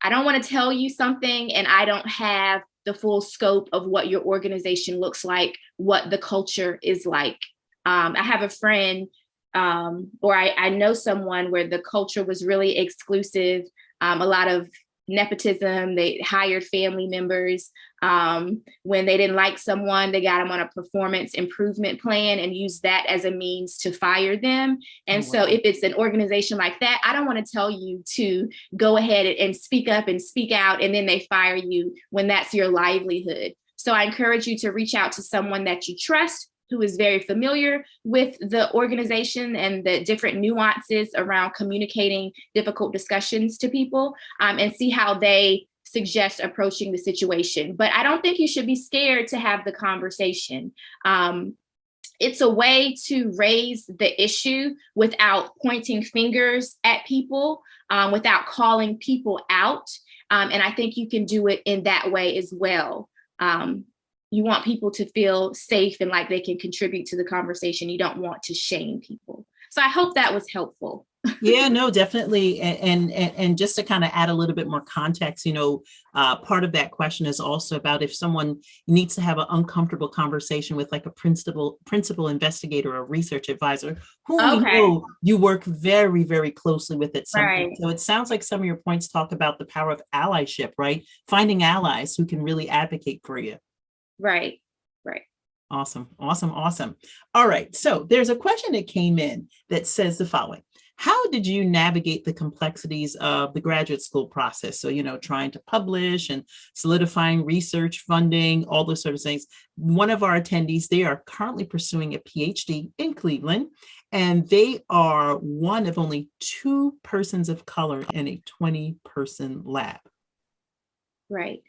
don't want to tell you something and I don't have the full scope of what your organization looks like, what the culture is like. I have a friend, or I know someone where the culture was really exclusive, a lot of nepotism. They hired family members. When they didn't like someone, they got them on a performance improvement plan and used that as a means to fire them. And so if it's an organization like that, I don't want to tell you to go ahead and speak up and speak out, and then they fire you when that's your livelihood. So I encourage you to reach out to someone that you trust, who is very familiar with the organization and the different nuances around communicating difficult discussions to people, and see how they suggest approaching the situation. But I don't think you should be scared to have the conversation. It's a way to raise the issue without pointing fingers at people, without calling people out. And I think you can do it in that way as well. You want people to feel safe and like they can contribute to the conversation. You don't want to shame people. So I hope that was helpful. Yeah, no, definitely. And just to kind of add a little bit more context, part of that question is also about if someone needs to have an uncomfortable conversation with like a principal investigator or research advisor, who you work very, very closely with at some point. So it sounds like some of your points talk about the power of allyship, right? Finding allies who can really advocate for you. Right. Awesome. All right. So there's a question that came in that says the following. How did you navigate the complexities of the graduate school process? So, trying to publish and solidifying research funding, all those sort of things. One of our attendees, they are currently pursuing a PhD in Cleveland, and they are one of only 2 persons of color in a 20-person lab. Right.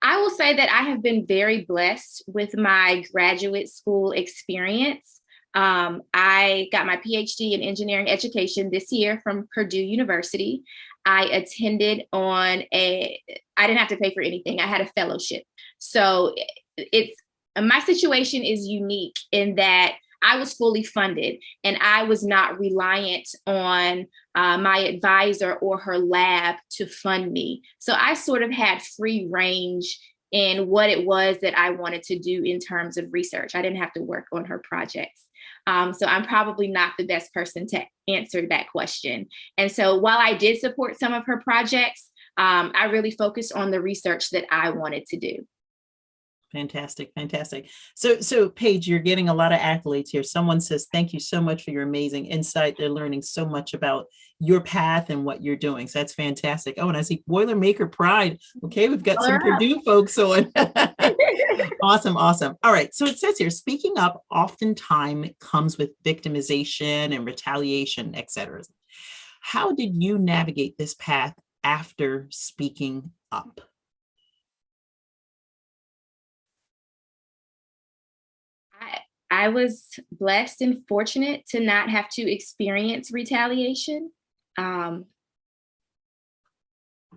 I will say that I have been very blessed with my graduate school experience. I got my PhD in engineering education this year from Purdue University. I attended I didn't have to pay for anything. I had a fellowship. So my situation is unique in that I was fully funded and I was not reliant on my advisor or her lab to fund me. So I sort of had free range in what it was that I wanted to do in terms of research. I didn't have to work on her projects. So I'm probably not the best person to answer that question. And so while I did support some of her projects, I really focused on the research that I wanted to do. Fantastic. Fantastic. So Paige, you're getting a lot of accolades here. Someone says, thank you so much for your amazing insight. They're learning so much about your path and what you're doing. So that's fantastic. Oh, and I see Boilermaker Pride. Okay, we've got some Purdue folks on. Awesome. Awesome. All right. So it says here, speaking up oftentimes comes with victimization and retaliation, etc. How did you navigate this path after speaking up? I was blessed and fortunate to not have to experience retaliation.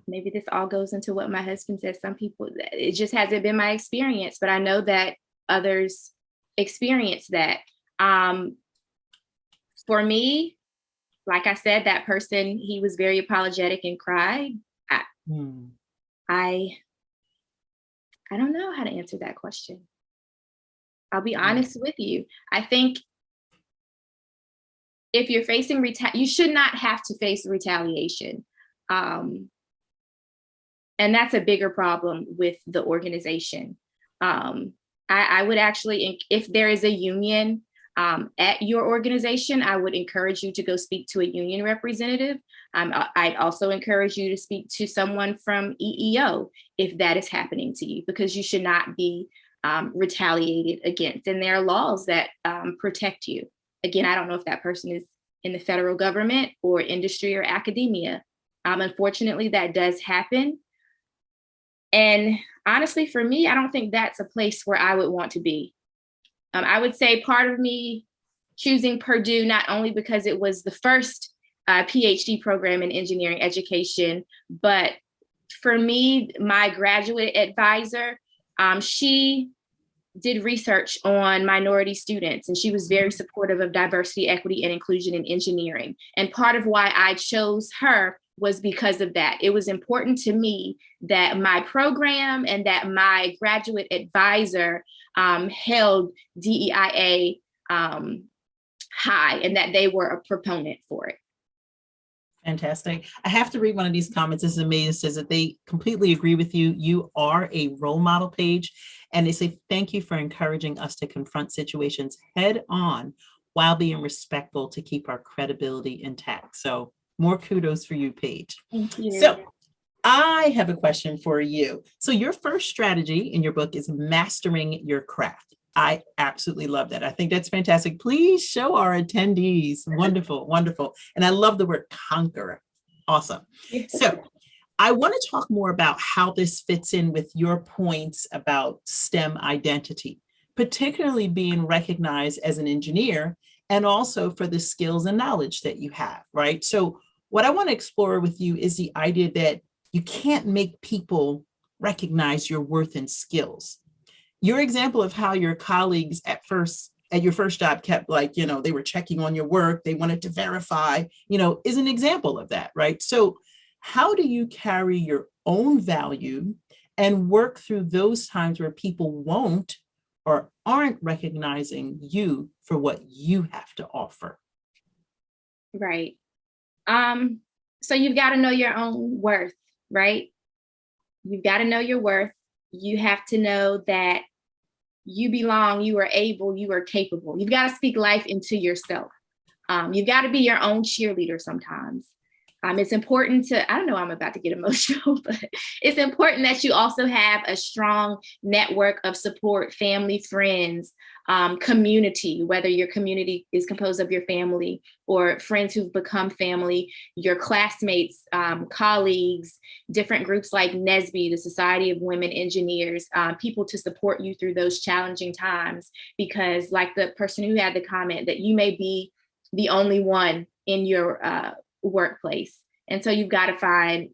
Maybe this all goes into what my husband says. Some people, it just hasn't been my experience, but I know that others experience that. For me, like I said, that person, he was very apologetic and cried. I don't know how to answer that question. I'll be honest with you. I think if you're facing you should not have to face retaliation. And that's a bigger problem with the organization. I would actually, if there is a union at your organization, I would encourage you to go speak to a union representative. I'd also encourage you to speak to someone from EEO if that is happening to you, because you should not be retaliated against. And there are laws that protect you. Again, I don't know if that person is in the federal government or industry or academia. Unfortunately, that does happen. And honestly, for me, I don't think that's a place where I would want to be. I would say part of me choosing Purdue, not only because it was the first PhD program in engineering education, but for me, my graduate advisor, she did research on minority students, and she was very supportive of diversity, equity, and inclusion in engineering. And part of why I chose her was because of that. It was important to me that my program and that my graduate advisor held DEIA high, and that they were a proponent for it. Fantastic. I have to read one of these comments. This is amazing. It says that they completely agree with you. You are a role model, Paige. And they say, thank you for encouraging us to confront situations head on while being respectful to keep our credibility intact. So more kudos for you, Paige. Thank you. So I have a question for you. So your first strategy in your book is mastering your craft. I absolutely love that. I think that's fantastic. Please show our attendees. Wonderful, wonderful. And I love the word conqueror. Awesome. So I want to talk more about how this fits in with your points about STEM identity, particularly being recognized as an engineer and also for the skills and knowledge that you have, right? So what I want to explore with you is the idea that you can't make people recognize your worth and skills. Your example of how your colleagues at your first job kept they were checking on your work, they wanted to verify, is an example of that, right? So how do you carry your own value and work through those times where people won't or aren't recognizing you for what you have to offer? Right. So you've got to know your own worth, right? You've got to know your worth. You have to know that you belong, you are able, you are capable. You've got to speak life into yourself. You've got to be your own cheerleader sometimes. It's important to, I don't know, I'm about to get emotional, but it's important that you also have a strong network of support, family, friends, community, whether your community is composed of your family or friends who've become family, your classmates, colleagues, different groups like NSBE, the Society of Women Engineers, people to support you through those challenging times. Because like the person who had the comment that you may be the only one in your workplace. And so you've got to find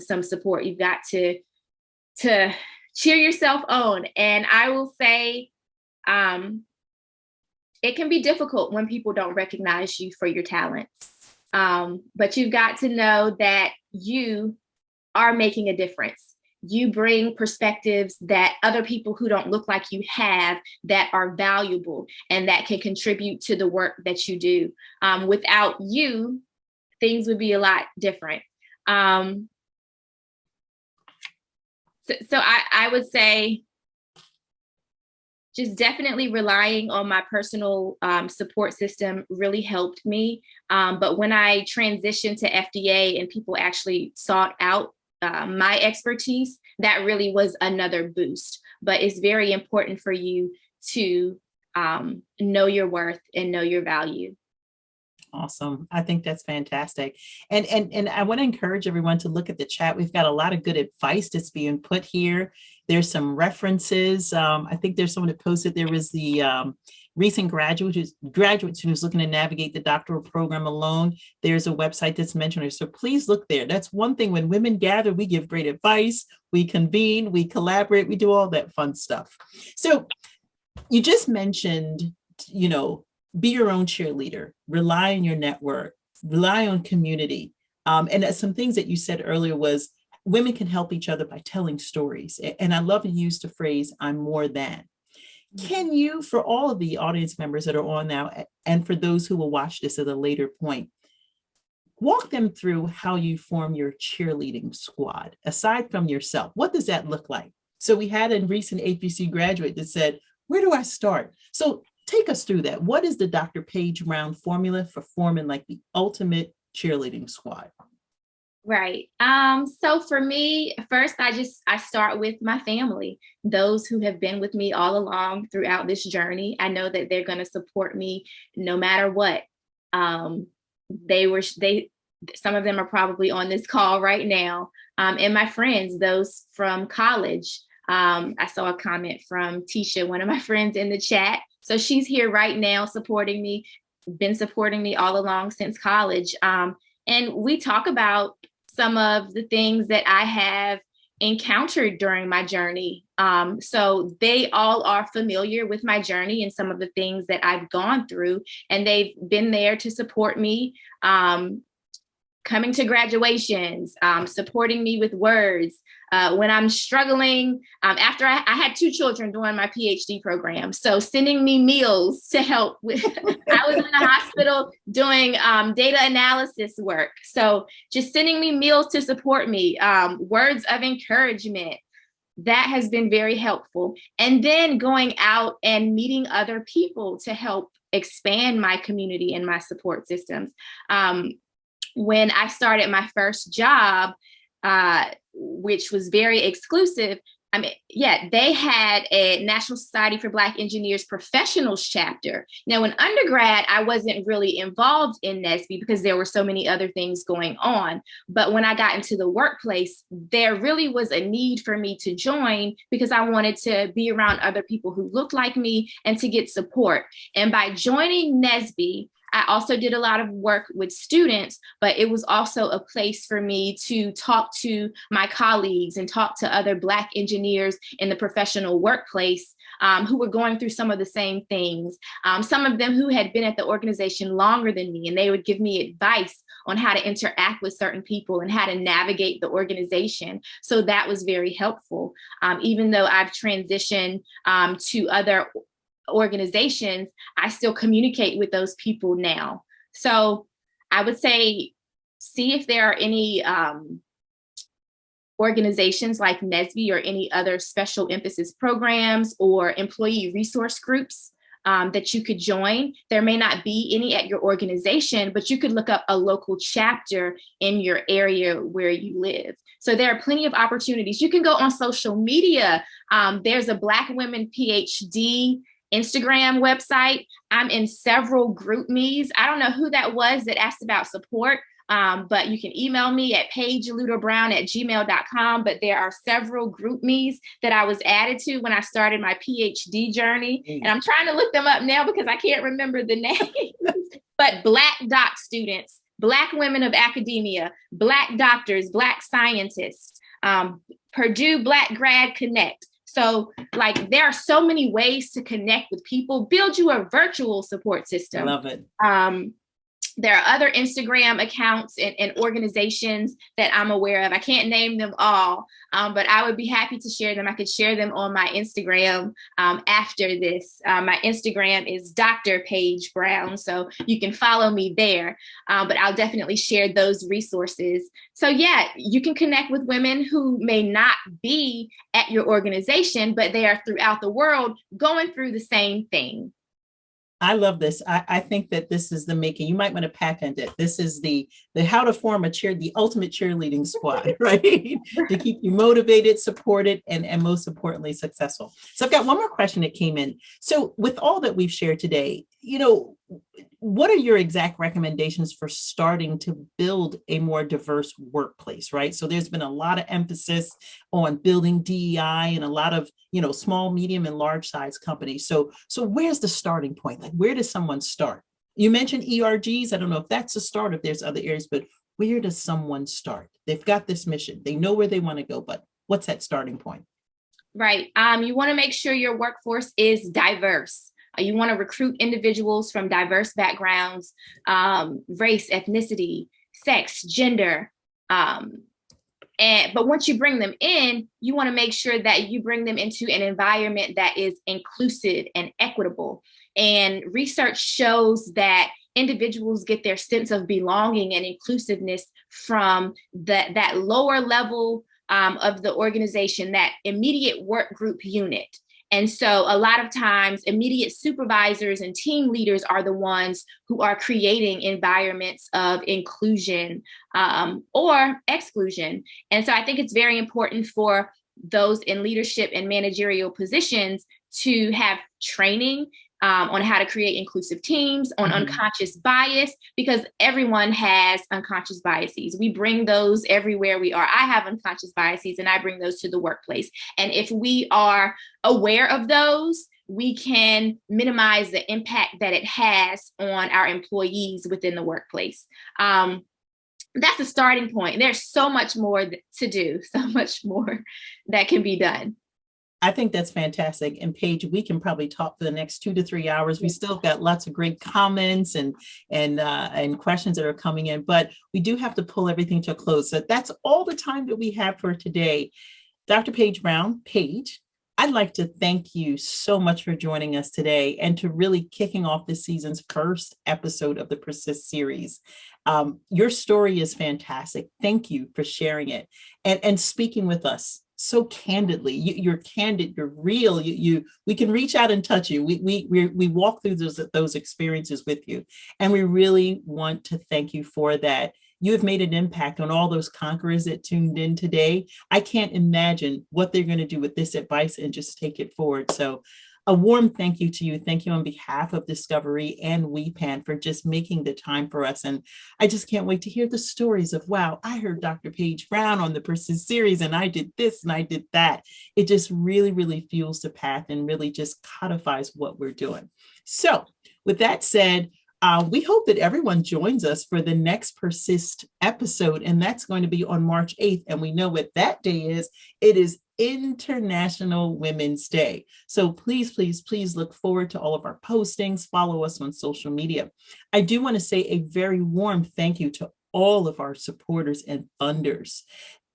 some support. You've got to cheer yourself on. And I will say, it can be difficult when people don't recognize you for your talents. But you've got to know that you are making a difference. You bring perspectives that other people who don't look like you have that are valuable and that can contribute to the work that you do. Without you, things would be a lot different. So I would say just definitely relying on my personal support system really helped me. But when I transitioned to FDA and people actually sought out my expertise, that really was another boost. But it's very important for you to know your worth and know your value. Awesome. I think that's fantastic. And I want to encourage everyone to look at the chat. We've got a lot of good advice that's being put here. There's some references. I think there's someone that posted there was the recent graduate who's looking to navigate the doctoral program alone. There's a website that's mentioned here. So please look there. That's one thing. When women gather, we give great advice, we convene, we collaborate, we do all that fun stuff. So you just mentioned, be your own cheerleader, rely on your network, rely on community. And some things that you said earlier was women can help each other by telling stories. And I love to use the phrase, I'm more than. Can you, for all of the audience members that are on now, and for those who will watch this at a later point, walk them through how you form your cheerleading squad, aside from yourself? What does that look like? So we had a recent HBC graduate that said, where do I start? So take us through that. What is the Dr. Paige Brown formula for forming like the ultimate cheerleading squad? Right. So for me, first, I start with my family, those who have been with me all along throughout this journey. I know that they're going to support me no matter what. Some of them are probably on this call right now. And my friends, those from college. I saw a comment from Tisha, one of my friends in the chat. So she's here right now supporting me, been supporting me all along since college. And we talk about some of the things that I have encountered during my journey. So they all are familiar with my journey and some of the things that I've gone through, and they've been there to support me, coming to graduations, supporting me with words. When I'm struggling, after I had 2 children during my PhD program, so sending me meals to help with, I was in the hospital doing data analysis work. So just sending me meals to support me, words of encouragement, that has been very helpful. And then going out and meeting other people to help expand my community and my support systems. When I started my first job, which was very exclusive, they had a National Society for Black Engineers professionals chapter. Now, in undergrad, I wasn't really involved in NSBE because there were so many other things going on. But when I got into the workplace, there really was a need for me to join because I wanted to be around other people who looked like me and to get support. And by joining NSBE, I also did a lot of work with students, but it was also a place for me to talk to my colleagues and talk to other Black engineers in the professional workplace who were going through some of the same things. Some of them who had been at the organization longer than me, and they would give me advice on how to interact with certain people and how to navigate the organization. So that was very helpful. Even though I've transitioned to other organizations, I still communicate with those people now. So I would say, see if there are any organizations like NSBE or any other special emphasis programs or employee resource groups that you could join. There may not be any at your organization, but you could look up a local chapter in your area where you live. So there are plenty of opportunities. You can go on social media. There's a Black Women PhD Instagram website. I'm in several group me's. I don't know who that was that asked about support, but you can email me at paigeluterbrown@gmail.com. But there are several group me's that I was added to when I started my PhD journey. And I'm trying to look them up now because I can't remember the names. But Black doc students, Black women of academia, Black doctors, Black scientists, Purdue Black Grad Connect. So like there are so many ways to connect with people, build you a virtual support system. Love it. There are other Instagram accounts and organizations that I'm aware of. I can't name them all, but I would be happy to share them. I could share them on my Instagram after this. My Instagram is Dr. Paige Brown, so you can follow me there, but I'll definitely share those resources. So yeah, you can connect with women who may not be at your organization, but they are throughout the world going through the same thing. I love this. I think that this is the making. You might want to patent it. This is the how to form the ultimate cheerleading squad, right? To keep you motivated, supported, and most importantly, successful. So I've got one more question that came in. So with all that we've shared today, what are your exact recommendations for starting to build a more diverse workplace, right? So there's been a lot of emphasis on building DEI and a lot of, small, medium, and large size companies. So where's the starting point? Like, where does someone start? You mentioned ERGs. I don't know if that's a start, if there's other areas, but where does someone start? They've got this mission. They know where they want to go, but what's that starting point? Right. You want to make sure your workforce is diverse. You want to recruit individuals from diverse backgrounds, race, ethnicity, sex, gender. But once you bring them in, you want to make sure that you bring them into an environment that is inclusive and equitable. And research shows that individuals get their sense of belonging and inclusiveness from that lower level of the organization, that immediate work group unit. And so a lot of times immediate supervisors and team leaders are the ones who are creating environments of inclusion or exclusion. And so I think it's very important for those in leadership and managerial positions to have training on how to create inclusive teams, on unconscious bias, because everyone has unconscious biases. We bring those everywhere we are. I have unconscious biases and I bring those to the workplace. And if we are aware of those, we can minimize the impact that it has on our employees within the workplace. That's a starting point. There's so much more to do, so much more that can be done. I think that's fantastic. And Paige, we can probably talk for the next 2 to 3 hours. We still got lots of great comments and questions that are coming in, but we do have to pull everything to a close. So that's all the time that we have for today. Dr. Paige Brown, Paige, I'd like to thank you so much for joining us today and to really kicking off this season's first episode of the Persist series. Your story is fantastic. Thank you for sharing it and speaking with us so candidly. You're candid, you're real. We can reach out and touch you. We walk through those experiences with you, and we really want to thank you for that. You have made an impact on all those conquerors that tuned in today. I can't imagine what they're going to do with this advice and just take it forward. So a warm thank you to you. Thank you on behalf of Discovery and WEPAN for just making the time for us. And I just can't wait to hear the stories of, wow, I heard Dr. Paige Brown on the Persist series and I did this and I did that. It just really, really fuels the path and really just codifies what we're doing. So with that said, we hope that everyone joins us for the next Persist episode, and that's going to be on March 8th. And we know what that day is. It is International Women's Day. So please, please, please look forward to all of our postings. Follow us on social media. I do want to say a very warm thank you to all of our supporters and funders.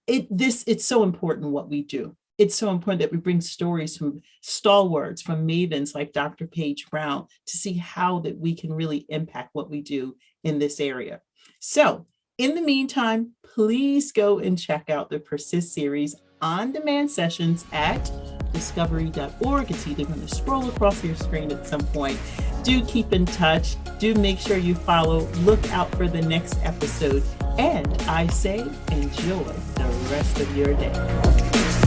It's so important what we do. It's so important that we bring stories from stalwarts, from mavens like Dr. Paige Brown to see how that we can really impact what we do in this area. So in the meantime, please go and check out the Persist series on-demand sessions at educatordiscovery.org. It's either going to scroll across your screen at some point. Do keep in touch. Do make sure you follow. Look out for the next episode. And I say, enjoy the rest of your day.